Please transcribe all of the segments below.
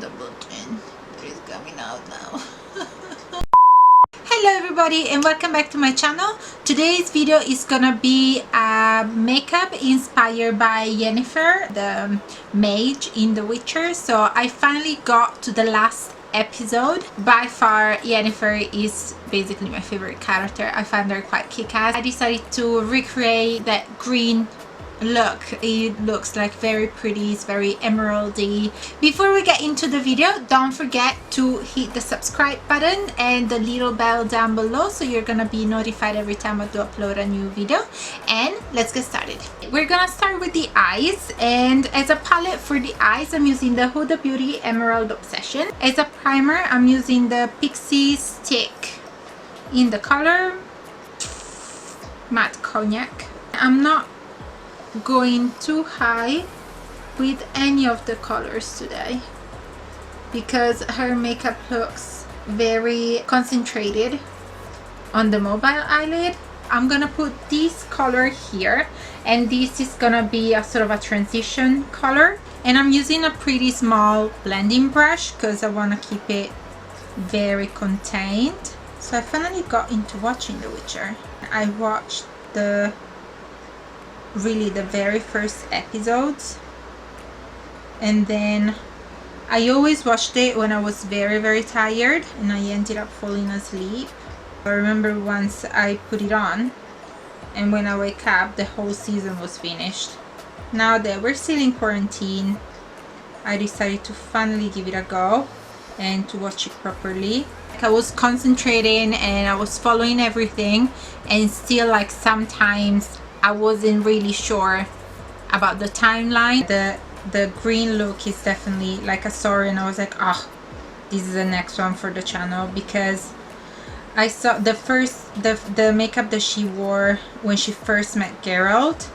double chin that is coming out now. Hello everybody and welcome back to my channel. Today's video is gonna be a makeup inspired by Yennefer, the mage in The Witcher. So I finally got to the last episode. By far Yennefer is basically my favorite character. I find her quite kick-ass. I decided to recreate that green look. It looks like very pretty, it's very emeraldy. Before we get into the video, don't forget to hit the subscribe button and the little bell down below so you're gonna be notified every time I do upload a new video. And let's get started. We're gonna start with the eyes, and as a palette for the eyes I'm using the Huda Beauty Emerald Obsession. As a primer I'm using the Pixie Stick in the color Matte Cognac. I'm not going too high with any of the colors today because her makeup looks very concentrated on the mobile eyelid. I'm gonna put this color here, and this is gonna be a sort of a transition color, and I'm using a pretty small blending brush because I want to keep it very contained. So I finally got into watching The Witcher. I watched the very first episodes, and then I always watched it when I was very tired and I ended up falling asleep. I remember once I put it on and when I wake up the whole season was finished. Now that we're still in quarantine, I decided to finally give it a go and to watch it properly. I was concentrating and I was following everything, and still like sometimes I wasn't really sure about the timeline. The green look is definitely like a story, and I was like, oh, this is the next one for the channel, because I saw the makeup that she wore when she first met Geralt.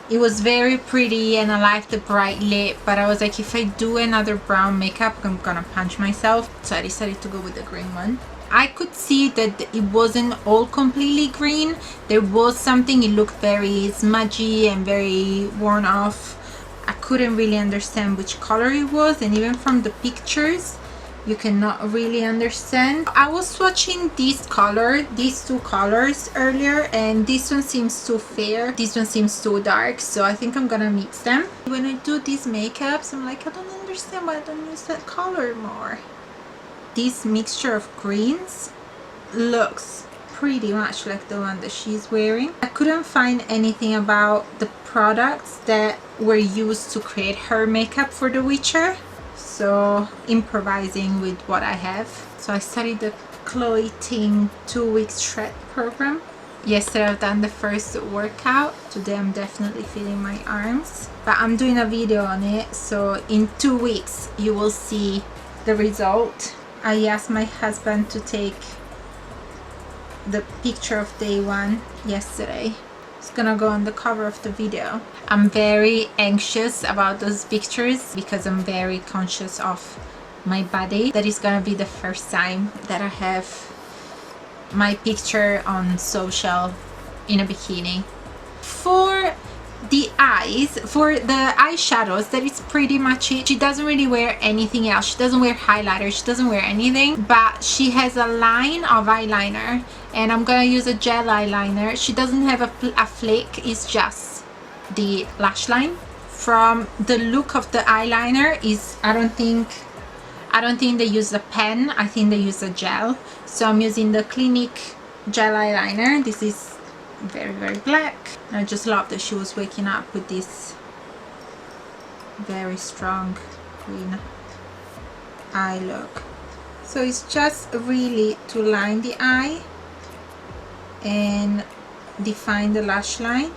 It was very pretty and I liked the bright lip, but I was like, if I do another brown makeup I'm gonna punch myself. So I decided to go with the green one. I could see that it wasn't all completely green. There was something, it looked very smudgy and very worn off. I couldn't really understand which color it was, and even from the pictures you cannot really understand. I was swatching these two colors earlier, and this one seems too fair, this one seems too dark, so I think I'm gonna mix them. When I do these makeups I'm like, I don't understand why I don't use that color more. This mixture of greens looks pretty much like the one that she's wearing. I couldn't find anything about the products that were used to create her makeup for The Witcher, so improvising with what I have. So I started the Chloe Ting 2-week shred program. Yesterday I've done the first workout. Today I'm definitely feeling my arms, but I'm doing a video on it, so in 2 weeks you will see the result. I asked my husband to take the picture of day one yesterday. It's gonna go on the cover of the video. I'm very anxious about those pictures because I'm very conscious of my body. That is gonna be the first time that I have my picture on social in a bikini. For the eyes, for the eyeshadows, that is pretty much it. She doesn't really wear anything else. She doesn't wear highlighter, she doesn't wear anything, but she has a line of eyeliner, and I'm gonna use a gel eyeliner. She doesn't have a flick, it's just the lash line. From the look of the eyeliner is, I don't think they use a pen, I think they use a gel. So I'm using the Clinique gel eyeliner. This is very black. I just love that she was waking up with this very strong green eye look. So it's just really to line the eye and define the lash line.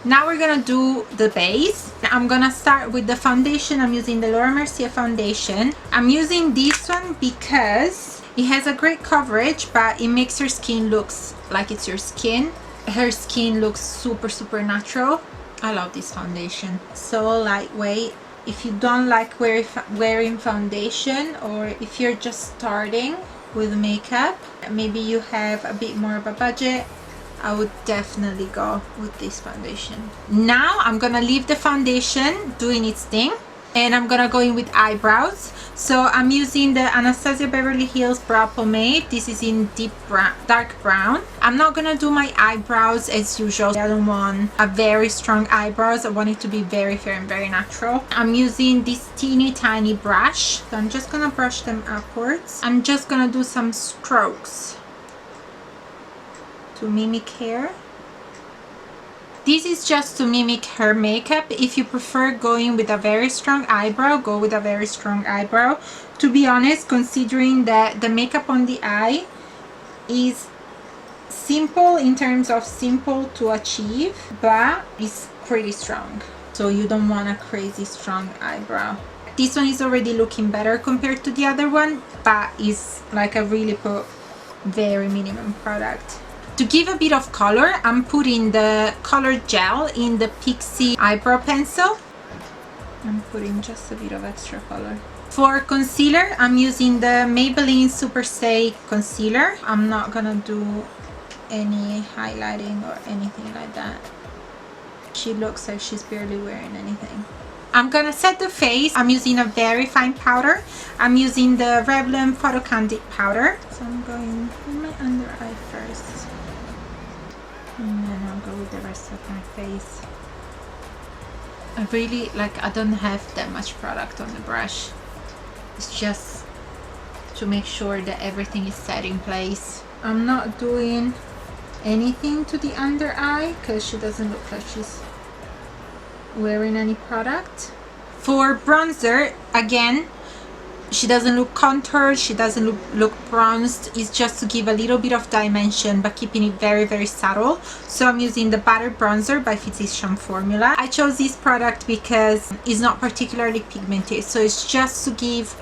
Now we're gonna do the base. I'm gonna start with the foundation. I'm using the Laura Mercier foundation. I'm using this one because it has a great coverage, but it makes your skin looks like it's your skin. Her skin looks super natural. I love this foundation, so lightweight. If you don't like wearing foundation, or if you're just starting with makeup, maybe you have a bit more of a budget, I would definitely go with this foundation. Now I'm gonna leave the foundation doing its thing, And I'm gonna go in with eyebrows. So I'm using the Anastasia Beverly Hills Brow Pomade. This is in deep brown, dark brown. I'm not gonna do my eyebrows as usual. I don't want a very strong eyebrows. I want it to be very fair and very natural. I'm using this teeny tiny brush. So I'm just gonna brush them upwards. I'm just gonna do some strokes to mimic hair. This is just to mimic her makeup. If you prefer going with a very strong eyebrow, go with a very strong eyebrow. To be honest, considering that the makeup on the eye is simple in terms of simple to achieve, but it's pretty strong. So you don't want a crazy strong eyebrow. This one is already looking better compared to the other one, but it's like I really put very minimum product. To give a bit of color, I'm putting the color gel in the Pixie eyebrow pencil. I'm putting just a bit of extra color. For concealer, I'm using the Maybelline Super Stay Concealer. I'm not gonna do any highlighting or anything like that. She looks like she's barely wearing anything. I'm gonna set the face. I'm using a very fine powder. I'm using the Revlon Photo Candid powder. So I'm going in my under eye first. And then I'll go with the rest of my face. I really, I don't have that much product on the brush. It's just to make sure that everything is set in place. I'm not doing anything to the under eye because she doesn't look like she's wearing any product. For bronzer, again, she doesn't look contoured, she doesn't look bronzed. It's just to give a little bit of dimension but keeping it very, very subtle. So I'm using the Butter Bronzer by Physician Formula. I chose this product because it's not particularly pigmented, so it's just to give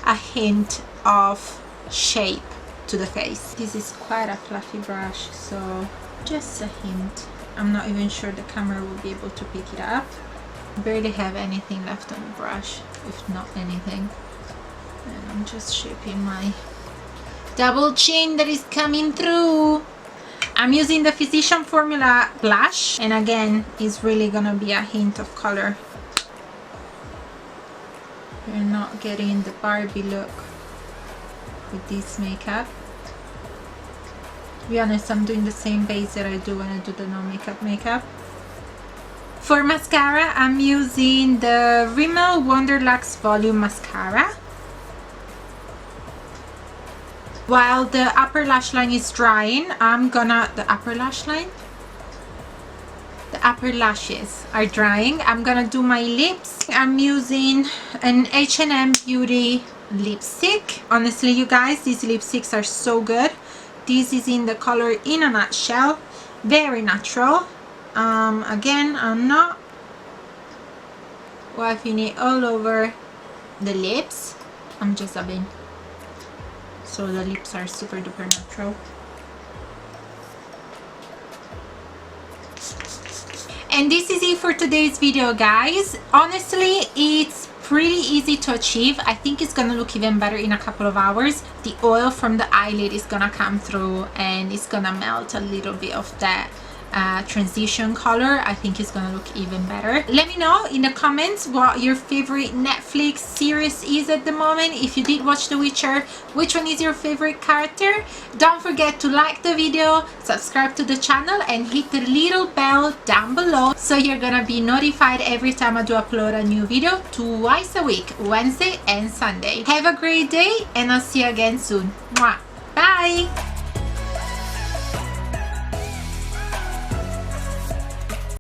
a hint of shape to the face. This is quite a fluffy brush, so just a hint. I'm not even sure the camera will be able to pick it up. I barely have anything left on the brush, if not anything. And I'm just shaping my double chin that is coming through. I'm using the Physician Formula blush, and again, it's really gonna be a hint of color. You're not getting the Barbie look with this makeup. To be honest, I'm doing the same base that I do when I do the no makeup. For mascara, I'm using the Rimmel Wonderluxe Volume Mascara. While the upper lash line is drying, the upper lashes are drying. I'm gonna do my lips. I'm using an H&M Beauty lipstick. Honestly, you guys, these lipsticks are so good. This is in the color In a Nutshell. Very natural. Again, I'm not wiping it all over the lips. I'm just dabbing. So the lips are super duper natural. And this is it for today's video, guys. Honestly, it's pretty easy to achieve. I think it's gonna look even better in a couple of hours. The oil from the eyelid is gonna come through and it's gonna melt a little bit of that transition color. I think it's gonna look even better. Let me know in the comments what your favorite Netflix series is at the moment. If you did watch The Witcher, which one is your favorite character? Don't forget to like the video, subscribe to the channel, and hit the little bell down below so you're gonna be notified every time I do upload a new video twice a week, Wednesday and Sunday. Have a great day, and I'll see you again soon. Mwah.